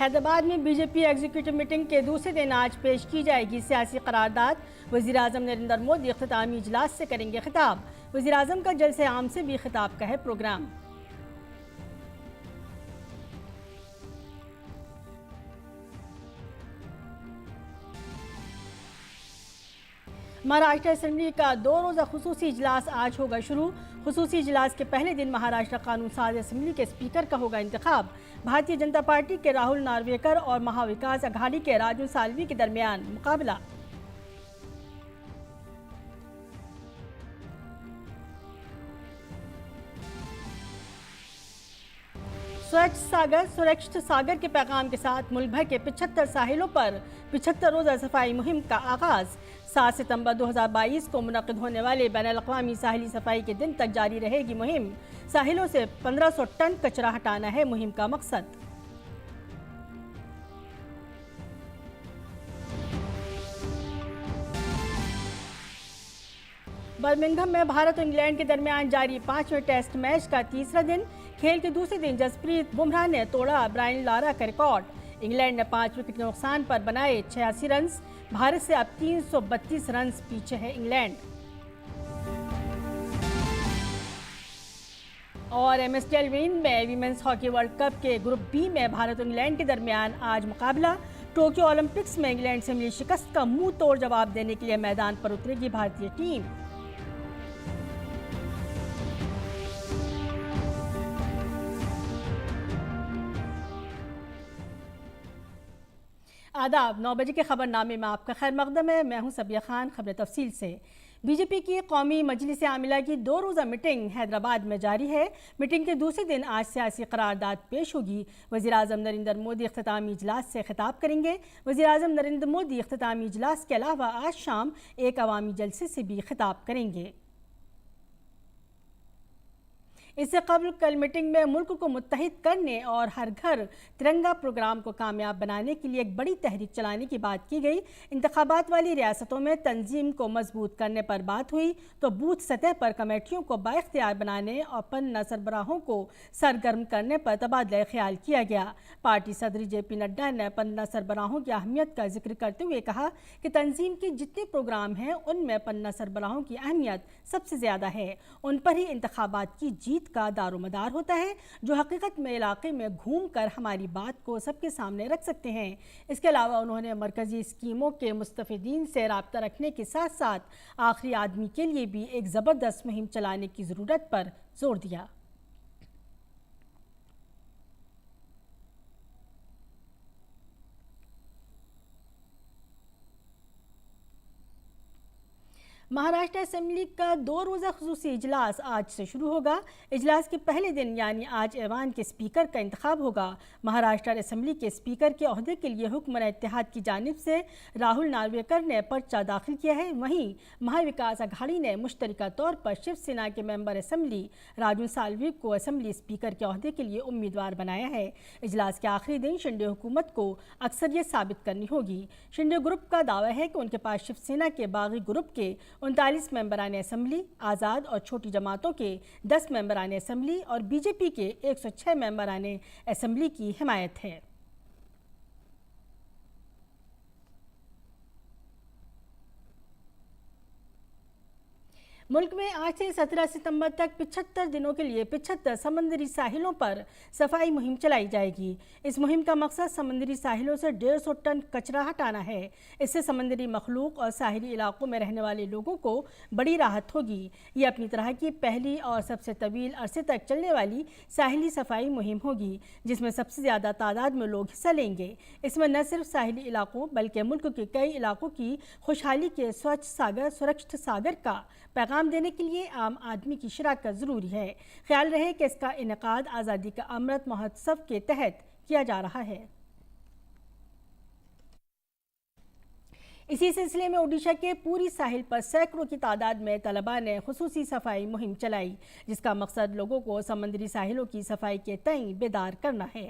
हैदराबाद में BJP executive meeting के दूसरे दिन आज पेश की जाएगी सियासी करारदाद। वज़ीर-ए-आज़म नरेंद्र मोदी इख्तितामी इजलास से करेंगे खिताब। वज़ीर-ए-आज़म का जलसे आम से भी खिताब का है प्रोग्राम। महाराष्ट्र असेंबली का 2 रोज़ा खुसूसी इजलास आज होगा शुरू। खुसूसी इजलास के पहले दिन महाराष्ट्र कानून साज असेंबली के स्पीकर का होगा इंतखाब। भारतीय जनता पार्टी के राहुल नार्वेकर और महाविकास अघाड़ी के राजू साल्वी के दरमियान मुकाबला। सुरक्षित सागर के पैगाम के साथ मुल्क भर के 75 साहिलों पर 75 रोज़ा सफाई मुहिम का आगाज़। 7 सितंबर 2022 को मुनक़िद होने वाले बैनुल-अक़वामी साहिली सफाई के दिन तक जारी रहेगी मुहिम। साहिलों से 1500 टन कचरा हटाना है मुहिम का मकसद। बर्मिंघम में भारत और इंग्लैंड के दरमियान जारी 5वें टेस्ट मैच का तीसरा दिन। खेल के दूसरे दिन जसप्रीत बुमराह ने तोड़ा ब्रायन लारा का रिकॉर्ड। इंग्लैंड ने 5 विकेट के नुकसान पर बनाए 86 रन। भारत से अब 332 रन पीछे है इंग्लैंड। और एमएसडीएल विन में वीमेंस हॉकी वर्ल्ड कप के ग्रुप बी में भारत और इंग्लैंड के दरमियान आज मुकाबला। टोक्यो ओलंपिक्स में इंग्लैंड से मिली शिकस्त का मुंह तोड़ जवाब देने के लिए मैदान पर उतरेगी भारतीय टीम। आदाब, 9 बजे के खबरनामे में आपका खैर मकदम है। मैं हूं सबिया खान। खबर तफसील से। बीजेपी की कौमी मजलिस आमिला की 2 रोज़ा मीटिंग हैदराबाद में जारी है। मीटिंग के दूसरे दिन आज सियासी करारदाद पेश होगी। वज़ीर-ए-आज़म नरेंद्र मोदी इख्तितामी इजलास से खिताब करेंगे। वज़ीर-ए-आज़म नरेंद्र मोदी इख्तितामी इजलास के अलावा आज शाम एक अवामी जलसे से भी खिताब करेंगे। इससे कबल कल मीटिंग में मुल्क को मुत्तहिद करने और हर घर तिरंगा प्रोग्राम को कामयाब बनाने के लिए एक बड़ी तहरीक चलाने की बात की गई। इंतखाबात वाली रियासतों में तंजीम को मजबूत करने पर बात हुई तो बूथ सतह पर कमेटियों को बाइख्तियार बनाने और पन्ना सरबराहों को सरगर्म करने पर तबादला ख्याल किया गया। पार्टी सदर JP नड्डा ने पन्ना सरबराहों की अहमियत का जिक्र करते हुए कहा कि तंजीम के जितने प्रोग्राम हैं उनमें पन्ना सरबराहों की अहमियत सबसे ज़्यादा है। उन पर ही इंतखाबात की जीत का दारोमदार होता है, जो हकीकत में इलाके में घूम कर हमारी बात को सबके सामने रख सकते हैं। इसके अलावा उन्होंने मरकजी स्कीमों के मुस्तफीदीन से राब्ता रखने के साथ साथ आखिरी आदमी के लिए भी एक ज़बरदस्त मुहिम चलाने की ज़रूरत पर जोर दिया। महाराष्ट्र असेंबली का 2 रोज़ा खुसूसी इजलास आज से शुरू होगा। इजलास के पहले दिन यानी आज ऐवान के स्पीकर का इंतखाब होगा। महाराष्ट्र असेंबली के स्पीकर के ओहदे के लिए हुक्मरान इत्तेहाद की जानिब से राहुल नार्वेकर ने पर्चा दाखिल किया है। वहीं महाविकास अघाड़ी ने मुश्तरका तौर पर शिवसेना के मेंबर असेंबली राजू साल्वी को असेंबली स्पीकर के ओहदे के लिए उम्मीदवार बनाया है। इजलास के आखिरी दिन शिंदे हुकूमत को अक्सरियत साबित करनी होगी। शिंदे ग्रुप का दावा है कि उनके पास शिवसेना के बागी ग्रुप के 39 मेंबरान असेंबली, आज़ाद और छोटी जमातों के 10 मेंबरान असेंबली और बीजेपी के 106 मेंबरान असेंबली की हिमायत है। मुल्क में आज से 17 सितंबर तक 75 दिनों के लिए 75 समंदरी साहिलों पर सफाई मुहिम चलाई जाएगी। इस मुहिम का मकसद समंदरी साहिलों से 150 टन कचरा हटाना है। इससे समंदरी मखलूक और साहिली इलाकों में रहने वाले लोगों को बड़ी राहत होगी। ये अपनी तरह की पहली और सबसे तवील अरसे तक चलने वाली साहिली सफाई मुहिम होगी, जिसमें सबसे ज़्यादा तादाद में लोग हिस्सा लेंगे। इसमें न सिर्फ साहिली इलाकों बल्कि मुल्क के कई इलाकों की खुशहाली के स्वच्छ सागर, सुरक्षित सागर का पैगाम देने के लिए आम आदमी की शिराकत ज़रूरी है। ख्याल रहे कि इसका इनेकाद आज़ादी का अमृत महोत्सव के तहत किया जा रहा है। इसी सिलसिले में ओडिशा के पूरी साहिल पर सैकड़ों की तादाद में तलबा ने खुसूसी सफाई मुहिम चलाई, जिसका मकसद लोगों को समंदरी साहिलों की सफाई के तय बेदार करना है।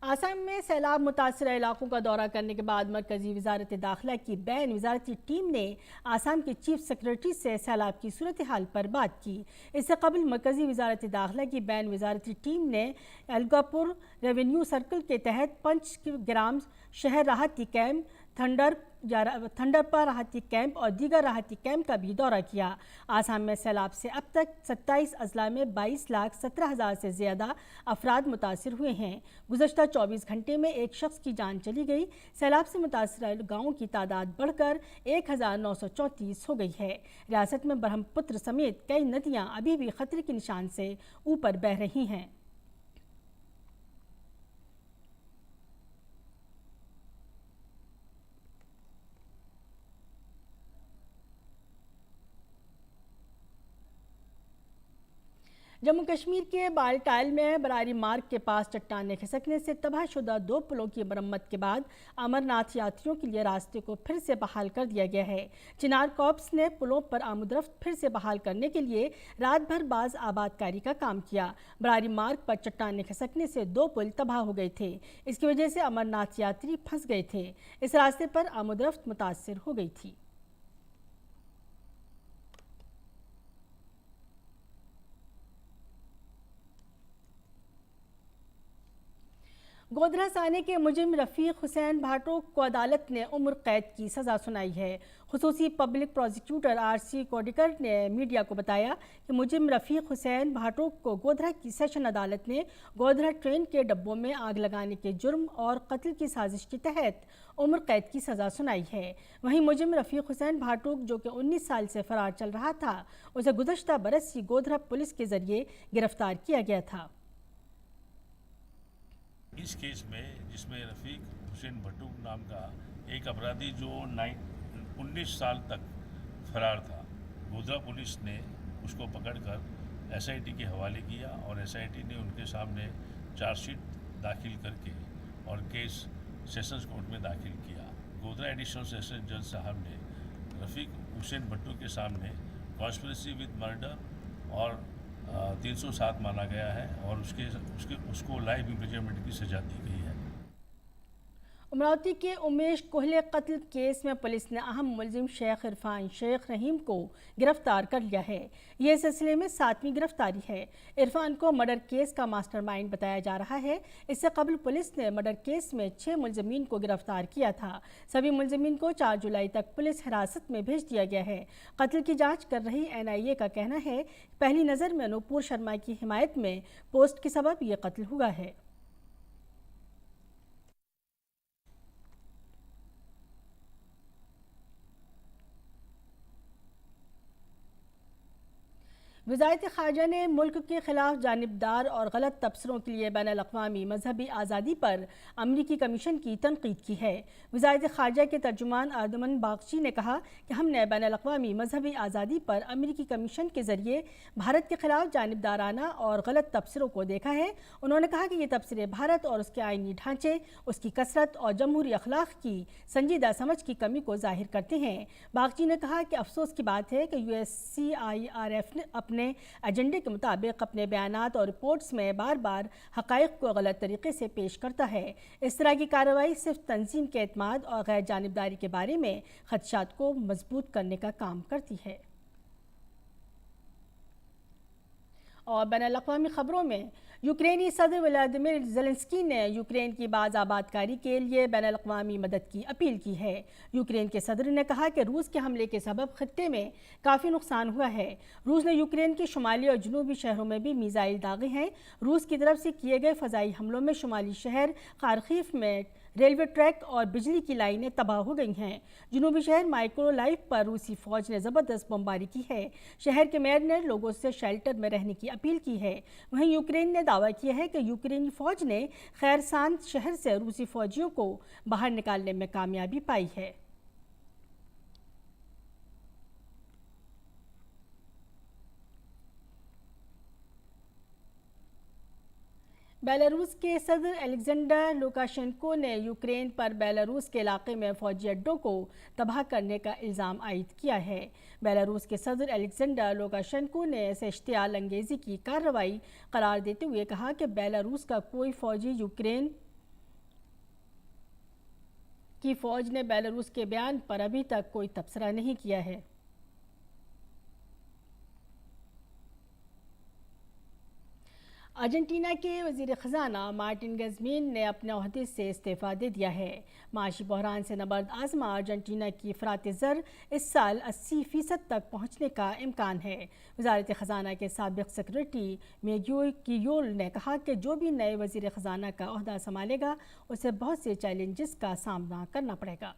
आसाम में सैलाब मुतासर इलाकों का दौरा करने के बाद मरकजी वजारत दाखिला की बैन वजारती टीम ने आसाम के चीफ सेक्रेटरी से सैलाब की सूरत हाल पर बात की। इससे कबल मरकजी वजारत दाखिला की बैन वजारती टीम ने अलगापुर रेवेन्यू सर्कल के तहत पंचग्राम शहर राहती कैंप, थंडरपा राहती कैंप और दीगर राहती कैंप का भी दौरा किया। आसाम में सैलाब से अब तक 27 अजला में 22,17,000 से ज़्यादा अफराद मुतासर हुए हैं। गुज़श्ता 24 घंटे में एक शख्स की जान चली गई। सैलाब से मुतासर गाँवों की तादाद बढ़कर 1,934 हो गई है। रियासत में ब्रह्मपुत्र समेत कई नदियाँ अभी भी खतरे के निशान से ऊपर बह रही हैं। जम्मू कश्मीर के बालटाल में बरारी मार्ग के पास चट्टानें खिसकने से तबाहशुदा 2 पुलों की मरम्मत के बाद अमरनाथ यात्रियों के लिए रास्ते को फिर से बहाल कर दिया गया है। चिनार कॉर्प्स ने पुलों पर आमदरफ्त फिर से बहाल करने के लिए रात भर बाज आबादकारी का काम किया। बरारी मार्ग पर चट्टानें खिसकने से 2 पुल तबाह हो गए थे। इसकी वजह से अमरनाथ यात्री फंस गए थे। इस रास्ते पर आमदरफ्त मुतासर हो गई थी। गोधरा साने के मुजिम रफ़ीक हुसैन भाटो को अदालत ने उम्र कैद की सज़ा सुनाई है। खुसूसी पब्लिक प्रोसिक्यूटर RC कोडिकर ने मीडिया को बताया कि मुजिम रफ़ीक हुसैन भाटो को गोधरा की सेशन अदालत ने गोधरा ट्रेन के डब्बों में आग लगाने के जुर्म और कत्ल की साजिश के तहत उम्र कैद की सज़ा सुनाई है। वहीं मुजिम रफ़ीक हुसैन भाटो जो कि 19 साल से फरार चल रहा था, उसे गुज़श्ता बरस ही गोधरा पुलिस के ज़रिए गिरफ्तार किया गया था। इस केस में जिसमें रफ़ीक हुसैन भट्टू नाम का एक अपराधी जो 19 साल तक फरार था, गोधरा पुलिस ने उसको पकड़कर SIT के हवाले किया और SIT ने उनके सामने चार्जशीट दाखिल करके और केस सेशंस कोर्ट में दाखिल किया। गोधरा एडिशनल सेशन जज साहब ने रफ़ीक हुसैन भट्टू के सामने कॉन्स्पिरेसी विद मर्डर और 307 माना गया है और उसको लाइफ इम्प्रिजनमेंट की सजा दी गई है। अमरावती के उमेश कोहले कत्ल केस में पुलिस ने अहम मुलजिम शेख इरफान शेख रहीम को गिरफ्तार कर लिया है। ये सिलसिले में 7वीं गिरफ्तारी है। इरफान को मर्डर केस का मास्टरमाइंड बताया जा रहा है। इससे कबल पुलिस ने मर्डर केस में 6 मुलजिमीन को गिरफ्तार किया था। सभी मुलजिमीन को 4 जुलाई तक पुलिस हिरासत में भेज दिया गया है। कत्ल की जाँच कर रही NIA का कहना है पहली नज़र में नूपुर शर्मा की हिमायत में पोस्ट के सबब ये कत्ल हुआ है। वज़ारत ख़ारजा ने मुल्क के ख़िलाफ़ जानिबदार और गलत तबसरों के लिए बैनुल-अक़वामी मजहबी आज़ादी पर अमरीकी कमीशन की तनक़ीद की है। वज़ारत ख़ारजा के तर्जुमान अर्दमन बागची ने कहा कि हमने बैनुल-अक़वामी मजहबी आज़ादी पर अमरीकी कमीशन के ज़रिए भारत के ख़िलाफ़ जानिबदाराना और गलत तबसरों को देखा है। उन्होंने कहा कि ये तबसरे भारत और उसके आइनी ढांचे, उसकी कसरत और जमहूरी अखलाक की संजीदा समझ की कमी को ज़ाहिर करते हैं। बागची ने कहा कि अफसोस की बात है कि USCIRF ने अपने एजेंडे के मुताबिक अपने बयानात और रिपोर्ट्स में बार बार हक़ाइक़ को गलत तरीके से पेश करता है। इस तरह की कार्रवाई सिर्फ तंजीम के एतमाद और गैर जानिबदारी के बारे में खदशात को मजबूत करने का काम करती है। और बैनुल-अक़वामी खबरों में यूक्रेनी सदर व्लादिमीर ज़ेलेंस्की ने यूक्रेन की बाज़ आबादकारी के लिए बैनुल-अक़वामी मदद की अपील की है। यूक्रेन के सदर ने कहा कि रूस के हमले के सबब खित्ते में काफ़ी नुकसान हुआ है। रूस ने यूक्रेन के शुमाली और जनूबी शहरों में भी मिसाइल दागे हैं। रूस की तरफ से किए गए फ़ज़ाई हमलों में शुमाली शहर खार्किव में रेलवे ट्रैक और बिजली की लाइनें तबाह हो गई हैं। जनूबी शहर माइक्रोलाइव पर रूसी फौज ने ज़बरदस्त बमबारी की है। शहर के मेयर ने लोगों से शेल्टर में रहने की अपील की है। वहीं यूक्रेन ने दावा किया है कि यूक्रेनी फौज ने खैरसान शहर से रूसी फौजियों को बाहर निकालने में कामयाबी पाई है। बेलारूस के सदर अलेक्जेंडर लुकाशेंको ने यूक्रेन पर बेलारूस के इलाके में फौजी अड्डों को तबाह करने का इल्ज़ाम आयद किया है। बेलारूस के सदर अलेक्जेंडर लुकाशेंको ने इसे इश्तियाल अंगेज़ी की कार्रवाई करार देते हुए कहा कि बेलारूस का कोई फौजी यूक्रेन की फौज ने बेलारूस के बयान पर अभी तक कोई तबसरा नहीं किया है। अर्जेंटीना के वजीर ख़जाना मार्टिन गज़मीन ने अपने ओहदे से इस्तीफ़ा दे दिया है। माशी बहरान से नबर्द आज़मा अर्जेंटीना की फ़रात ज़र इस साल 80% तक पहुँचने का इम्कान है। वज़ारत ख़जाना के साबिक़ सेक्रेटरी मेग्यूल कियोल ने कहा कि जो भी नए वज़ीर ख़जाना का ओहदा संभालेगा उसे बहुत से चैलेंजेस का सामना करना पड़ेगा।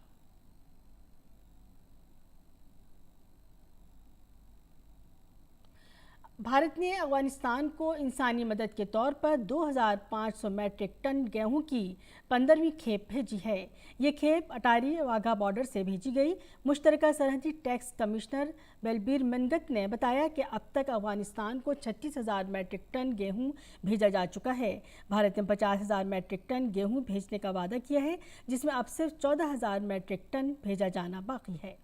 भारत ने अफगानिस्तान को इंसानी मदद के तौर पर 2500 मैट्रिक टन गेहूं की 15वीं खेप भेजी है। ये खेप अटारी वाघा बॉर्डर से भेजी गई। मुश्तरका सरहदी टैक्स कमिश्नर बलबीर मनगत ने बताया कि अब तक अफगानिस्तान को 36,000 मैट्रिक टन गेहूं भेजा जा चुका है। भारत ने 50,000 मैट्रिक टन गेहूं भेजने का वादा किया है, जिसमें अब सिर्फ 14,000 मैट्रिक टन भेजा जाना बाकी है।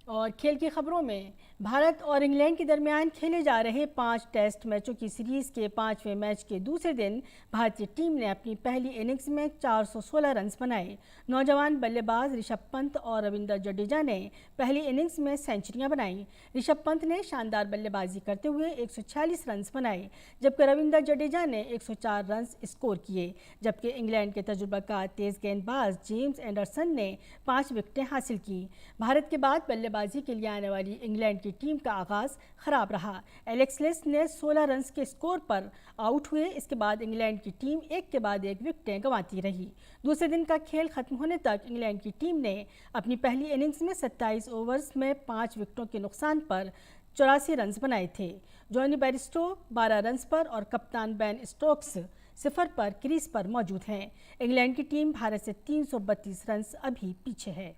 और खेल की खबरों में, भारत और इंग्लैंड के दरमियान खेले जा रहे 5 टेस्ट मैचों की सीरीज़ के 5वें मैच के दूसरे दिन भारतीय टीम ने अपनी पहली इनिंग्स में 416 रन बनाए। नौजवान बल्लेबाज ऋषभ पंत और रविंद्र जडेजा ने पहली इनिंग्स में सेंचुरियां बनाईं। ऋषभ पंत ने शानदार बल्लेबाजी करते हुए 146 रन बनाए, जबकि रविंद्र जडेजा ने 104 रन स्कोर किए। जबकि इंग्लैंड के तजुर्बाकार तेज़ गेंदबाज जेम्स एंडरसन ने 5 विकेटें हासिल की। भारत के बाद बल्लेबाजी के लिए आने वाली इंग्लैंड की टीम का आगाज खराब रहा। एलेक्स लेस ने 16 रन के स्कोर पर आउट हुए। इसके बाद इंग्लैंड की टीम एक के बाद एक विकेटें गंवाती रही। दूसरे दिन का खेल खत्म होने तक इंग्लैंड की टीम ने अपनी पहली इनिंग्स में 27 ओवर्स में 5 विकेटों के नुकसान पर 84 रन बनाए थे। जॉनी बेयरस्टो 12 रन पर और कप्तान बेन स्टोक्स 0 पर क्रीज पर मौजूद हैं। इंग्लैंड की टीम भारत से 332 रन अभी पीछे है।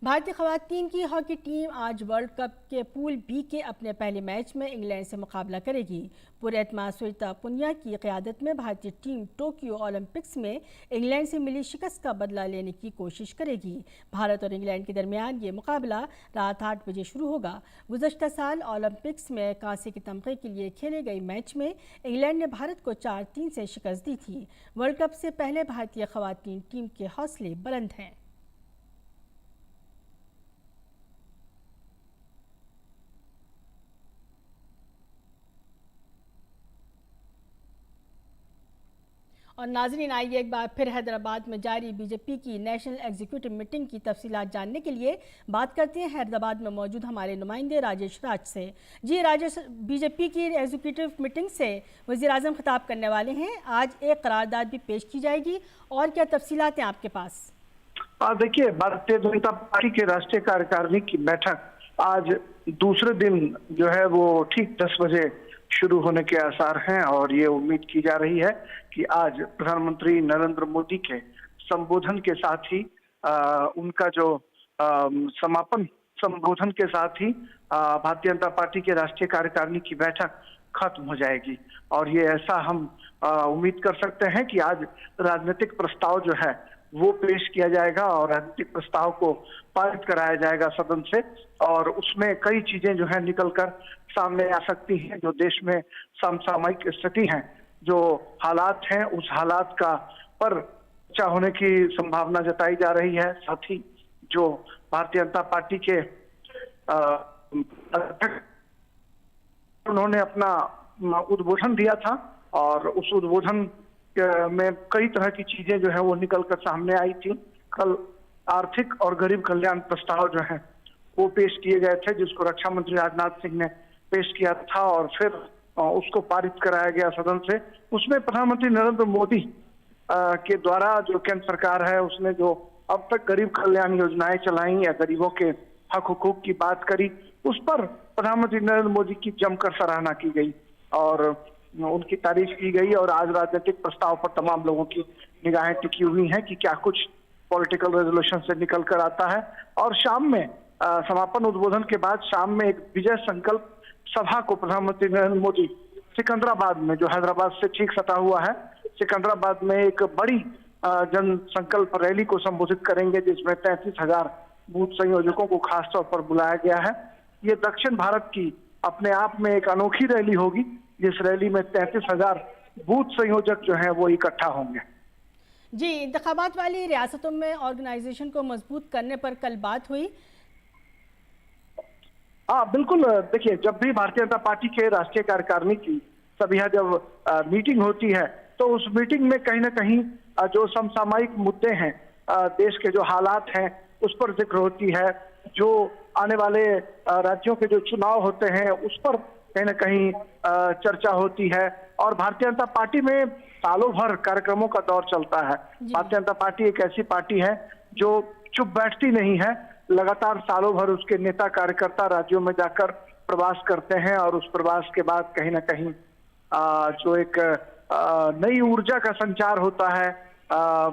भारतीय खवातीन की हॉकी टीम आज वर्ल्ड कप के पूल बी के अपने पहले मैच में इंग्लैंड से मुकाबला करेगी। पूरे एतमाद सुइता पुनिया की क़यादत में भारतीय टीम टोक्यो ओलंपिक्स में इंग्लैंड से मिली शिकस्त का बदला लेने की कोशिश करेगी। भारत और इंग्लैंड के दरमियान ये मुकाबला रात 8 बजे शुरू होगा। गुज़श्ता साल ओलंपिक्स में कांसे के तमगे के लिए खेले गए मैच में इंग्लैंड ने भारत को 4-3 से शिकस्त दी थी। वर्ल्ड कप से पहले भारतीय खवातीन टीम के हौसले बुलंद हैं। और नाज़रीन, आइए एक बार फिर हैदराबाद में जारी बीजेपी की नेशनल एग्जीक्यूटिव मीटिंग की तफसीलात जानने के लिए बात करते हैं हैदराबाद में मौजूद हमारे नुमाइंदे राजेश राज से। जी राजेश, बीजेपी की एग्जीक्यूटिव मीटिंग से वज़ीर आज़म खिताब करने वाले हैं। आज एक करारदाद भी पेश की जाएगी, और क्या तफसीलात हैं आपके पास? देखिए, भारतीय जनता पार्टी के राष्ट्रीय कार्यकारिणी की बैठक आज दूसरे दिन जो है वो ठीक 10 बजे शुरू होने के आसार हैं और ये उम्मीद की जा रही है कि आज प्रधानमंत्री नरेंद्र मोदी के संबोधन के साथ ही उनका जो समापन संबोधन के साथ ही भारतीय जनता पार्टी के राष्ट्रीय कार्यकारिणी की बैठक खत्म हो जाएगी। और ये ऐसा हम उम्मीद कर सकते हैं कि आज राजनीतिक प्रस्ताव जो है वो पेश किया जाएगा और राजनीतिक प्रस्ताव को पारित कराया जाएगा सदन से, और उसमें कई चीजें जो है निकलकर सामने आ सकती हैं। जो देश में समसामयिक स्थिति है, जो हालात हैं, उस हालात का पर चर्चा होने की संभावना जताई जा रही है। साथ ही जो भारतीय जनता पार्टी के उन्होंने अपना उद्बोधन दिया था और उस उद्बोधन में कई तरह की चीजें जो है वो निकलकर सामने आई थी। कल आर्थिक और गरीब कल्याण प्रस्ताव जो है वो पेश किए गए थे, जिसको रक्षा मंत्री राजनाथ सिंह ने पेश किया था और फिर उसको पारित कराया गया सदन से। उसमें प्रधानमंत्री नरेंद्र मोदी के द्वारा जो केंद्र सरकार है उसने जो अब तक गरीब कल्याण योजनाएं चलाई या गरीबों के हक हुकूक की बात करी, उस पर प्रधानमंत्री नरेंद्र मोदी की जमकर सराहना की गई और उनकी तारीफ की गई। और आज राजनीतिक प्रस्ताव पर तमाम लोगों की निगाहें टिकी हुई हैं कि क्या कुछ पॉलिटिकल रेजोल्यूशन से निकल कर आता है। और शाम में समापन उद्बोधन के बाद शाम में एक विजय संकल्प सभा को प्रधानमंत्री नरेंद्र मोदी सिकंदराबाद में, जो हैदराबाद से ठीक सटा हुआ है, सिकंदराबाद में एक बड़ी जन संकल्प रैली को संबोधित करेंगे, जिसमें 33,000 बूथ संयोजकों को खासतौर पर बुलाया गया है। ये दक्षिण भारत की अपने आप में एक अनोखी रैली होगी, जिस रैली में 33,000 बूथ संयोजक जो है वो इकट्ठा होंगे। जी, इंतखाबात वाली रियासतों में ऑर्गेनाइजेशन को मजबूत करने पर कल बात हुई। हाँ बिल्कुल, देखिए जब भी भारतीय जनता पार्टी के राष्ट्रीय कार्यकारिणी की सब यहाँ जब मीटिंग होती है तो उस मीटिंग में कहीं ना कहीं जो समसामयिक मुद्दे हैं, देश के जो हालात हैं उस पर जिक्र होती है। जो आने वाले राज्यों के जो चुनाव होते हैं उस पर कहीं ना कहीं चर्चा होती है। और भारतीय जनता पार्टी में सालों भर कार्यक्रमों का दौर चलता है। भारतीय जनता पार्टी एक ऐसी पार्टी है जो चुप बैठती नहीं है, लगातार सालों भर उसके नेता कार्यकर्ता राज्यों में जाकर प्रवास करते हैं और उस प्रवास के बाद कहीं ना कहीं जो एक नई ऊर्जा का संचार होता है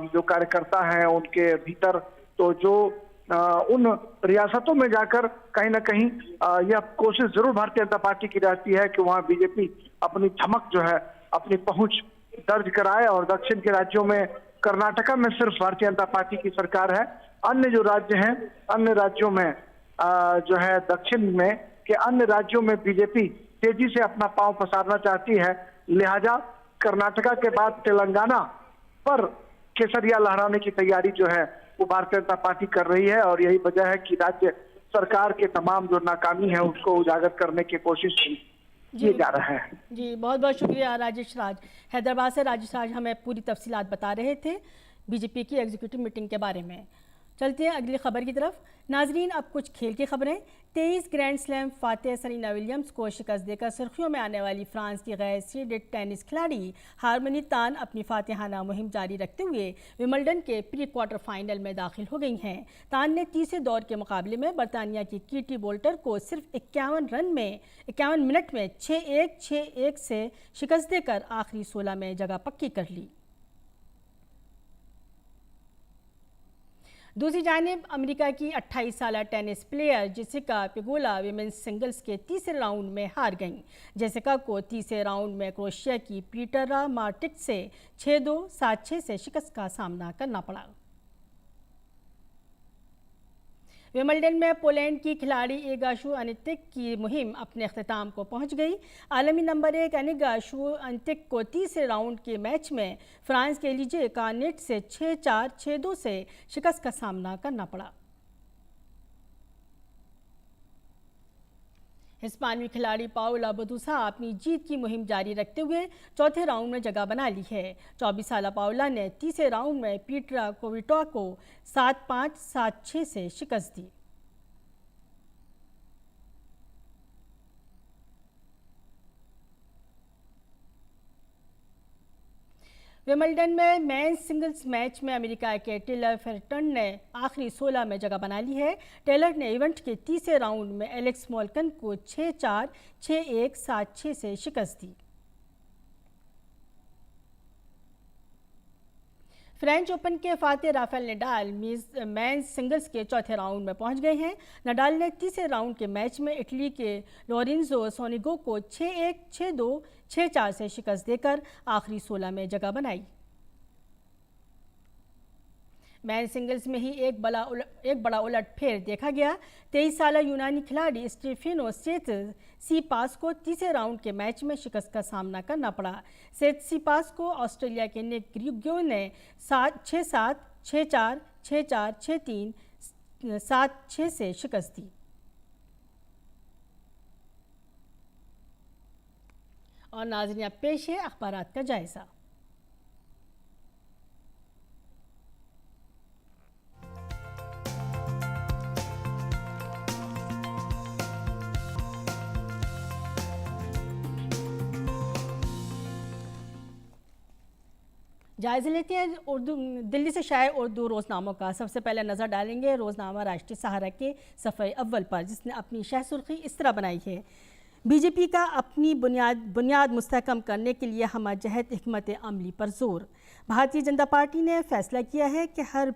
जो कार्यकर्ता हैं उनके भीतर, तो जो उन रियासतों में जाकर कहीं ना कहीं यह कोशिश जरूर भारतीय जनता पार्टी की रहती है कि वहां बीजेपी अपनी धमक जो है, अपनी पहुंच दर्ज कराए। और दक्षिण के राज्यों में, कर्नाटका में सिर्फ भारतीय जनता पार्टी की सरकार है, अन्य जो राज्य हैं, अन्य राज्यों में जो है दक्षिण में के अन्य राज्यों में बीजेपी तेजी से अपना पांव पसारना चाहती है। लिहाजा कर्नाटका के बाद तेलंगाना पर केसरिया लहराने की तैयारी जो है वो भारतीय जनता पार्टी कर रही है। और यही वजह है कि राज्य सरकार के तमाम जो नाकामी है उसको उजागर करने की कोशिश किए जा रहा है। जी, बहुत बहुत शुक्रिया राजेश राज। हैदराबाद से राजेश राज हमें पूरी तफसीलात बता रहे थे बीजेपी की एग्जीक्यूटिव मीटिंग के बारे में। चलते हैं अगली खबर की तरफ। नाजरीन, अब कुछ खेल की खबरें। 23 grand slam Fateh Serena Williams को शिकस्त देकर सुर्खियों में आने वाली फ्रांस की गैर सीडेड टेनिस खिलाड़ी हारमनी तान अपनी फातेहाना मुहिम जारी रखते हुए विंबलडन के प्री क्वार्टर फाइनल में दाखिल हो गई हैं। तान ने तीसरे दौर के मुकाबले में बरतानिया की कीटी बोल्टर को सिर्फ 51 मिनट में 6-1, 6-1 से शिकस्त देकर आखिरी 16 में जगह पक्की कर ली। दूसरी जानिब अमेरिका की 28 साला tennis player Jessica Pegula women's singles के तीसरे राउंड में हार गईं। जेसिका को तीसरे राउंड में क्रोएशिया की पीटरा मार्टिक से 6-2, 7-6 से शिकस्त का सामना करना पड़ा। विंबलडन में पोलैंड की खिलाड़ी एगा श्विअतेक की मुहिम अपने अख्ताम को पहुंच गई। आलमी नंबर 1 एगा श्विअतेक को तीसरे राउंड के मैच में फ्रांस के एलिजे कार्नेट से 6-4, 6-2 से शिकस्त का सामना करना पड़ा। हिस्पानवी खिलाड़ी पाउला बादोसा अपनी जीत की मुहिम जारी रखते हुए चौथे राउंड में जगह बना ली है। 24 साला पाउला ने तीसरे राउंड में पीटरा कोविटोवा को 7-5, 7-6 से शिकस्त दी। विंबलडन में मेंस सिंगल्स मैच में अमेरिका के टेलर फेल्टन ने आखिरी 16 में जगह बना ली है। टेलर ने इवेंट के तीसरे राउंड में एलेक्स मोल्कन को 6-4, 6-1, 7-6 से शिकस्त दी। फ्रेंच ओपन के Fateh Rafael Nadal men's singles के चौथे राउंड में पहुंच गए हैं। नडाल ने तीसरे राउंड के मैच में इटली के लोरेंजो सोनिगो को 6-1, 6-2, 6-4 से शिकस्त देकर आखिरी 16 में जगह बनाई। मैन सिंगल्स में ही एक बड़ा उलटफेर देखा गया। 23 साला यूनानी खिलाड़ी स्टेफेनो सीपास को तीसरे राउंड के मैच में शिकस्त का सामना करना पड़ा। सीपास को ऑस्ट्रेलिया के निक ग्रिगो ने 6-7, 6-4, 6-4, 6-3, 7-6 से शिकस्त दी। और नाज़रीन, अब पेश है अखबारात का जायजा। जायज़ा लेते हैं दिल्ली से शाये उर्दू रोज़नामों का। सबसे पहले नज़र डालेंगे रोज़नामा राष्ट्रीय सहारा के सफ़े अव्वल पर, जिसने अपनी शह सुर्खी इस तरह बनाई है। बीजेपी का अपनी बुनियाद मुस्तहकम करने के लिए हमजहत हिकमत अमली पर जोर। भारतीय जनता पार्टी ने फैसला किया है कि हर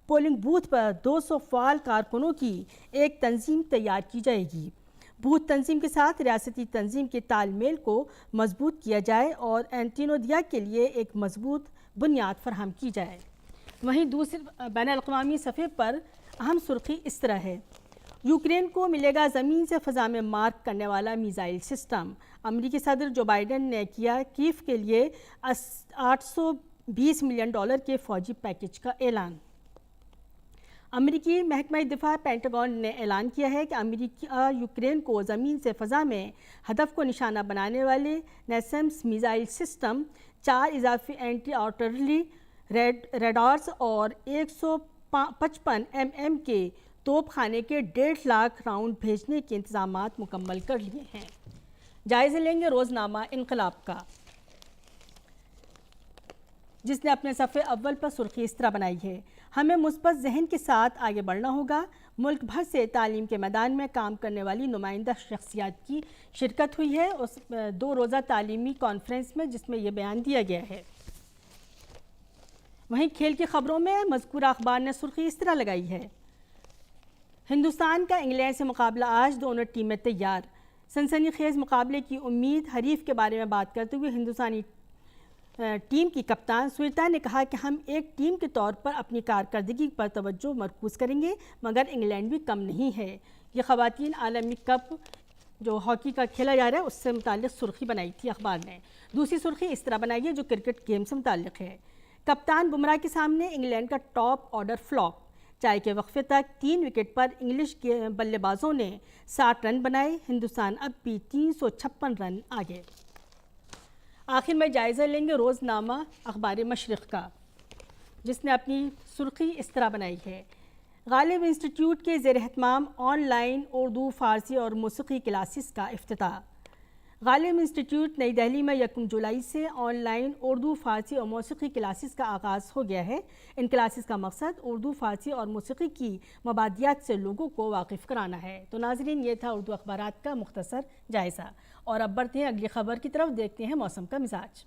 पोलिंग बूथ पर 200 फ़ाल कारकुनों की एक तंजीम तैयार की जाएगी। बूथ तंजीम के साथ रियासती तंजीम के तालमेल को मजबूत किया जाए और एंटीनोदिया के लिए एक मजबूत बुनियाद फराहम की जाए। वहीं दूसरे बैनुल-अक़वामी सफ़े पर अहम सुर्खी इस तरह है। यूक्रेन को मिलेगा ज़मीन से फ़ज़ा में मार्क करने वाला मिसाइल सिस्टम। अमेरिकी सदर जो बाइडन ने किया कीव के लिए $820 मिलियन के फ़ौजी पैकेज का ऐलान। अमेरिकी महकमा दिफा पेंटागन ने ऐलान किया है कि अमेरिका यूक्रेन को ज़मीन से फ़ज़ा में हदफ को निशाना बनाने वाले नैसम्स मिसाइल सिस्टम, 4 इजाफी एंटी आर्टिलरी रेडार्स और 155 mm के तोप खाने के 1.5 लाख राउंड भेजने के इंतजामात मुकम्मल कर लिए हैं। जायज़ा लेंगे रोज़नामा इनकलाब का, जिसने अपने सफ़े अव्वल पर सुर्खी इस तरह बनाई है। हमें मुस्बत जहन के साथ आगे बढ़ना होगा। मुल्क भर से तालीम के मैदान में काम करने वाली नुमाइंदा शख्सियात की शिरकत हुई है उस 2 रोज़ा तालीमी कॉन्फ्रेंस में, जिसमें यह बयान दिया गया है। वहीं खेल की खबरों में मज़कूरा अखबार ने सुर्खी इस तरह लगाई है। हिंदुस्तान का इंग्लैंड से मुकाबला आज, दोनों टीमें तैयार। सनसनीखेज मुकाबले की उम्मीद। हरीफ के बारे में बात करते हुए हिंदुस्तानी टीम की कप्तान स्विरता ने कहा कि हम एक टीम के तौर पर अपनी कारकर्दगी पर तवज्जो मरकूज़ करेंगे, मगर इंग्लैंड भी कम नहीं है। ये ख़वातीन आलमी कप जो हॉकी का खेला जा रहा है उससे मुताल्लिक़ सुर्खी बनाई थी अखबार ने। दूसरी सुर्खी इस तरह बनाई है जो क्रिकेट गेम से मुताल्लिक़ है। कप्तान बुमराह के सामने इंग्लैंड का टॉप ऑर्डर फ्लॉप। चाय के वक्फे तक 3 विकेट पर इंग्लिश के बल्लेबाजों ने 60 रन बनाए। हिंदुस्तान अब भी 356 रन आगे। आखिर में जायज़ा लेंगे रोज़नामा अखबार मशरिक़ का, जिसने अपनी सुर्खी इस तरह बनाई है। गालिब इंस्टीट्यूट के ज़ेर एहतमाम ऑनलाइन उर्दू, फ़ारसी और मौसीक़ी क्लासेस का इफ्तिताह। गालिब इंस्टीट्यूट नई दिल्ली में 1 जुलाई से ऑनलाइन उर्दू, फ़ारसी और मौसीक़ी क्लासेस का आगाज़ हो गया है। इन क्लासेस का मकसद उर्दू, फ़ारसी और मौसीक़ी की मबादियात से लोगों को वाकिफ़ कराना है। तो नाज़रीन, ये था उर्दू अखबारात का मुख्तसर जायज़ा, और अब बढ़ते हैं अगली खबर की तरफ। देखते हैं मौसम का मिजाज।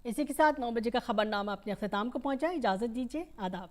इसी के साथ 9 बजे का खबरनामा अपने अख्ताम को पहुंचा। इजाज़त दीजिए, आदाब।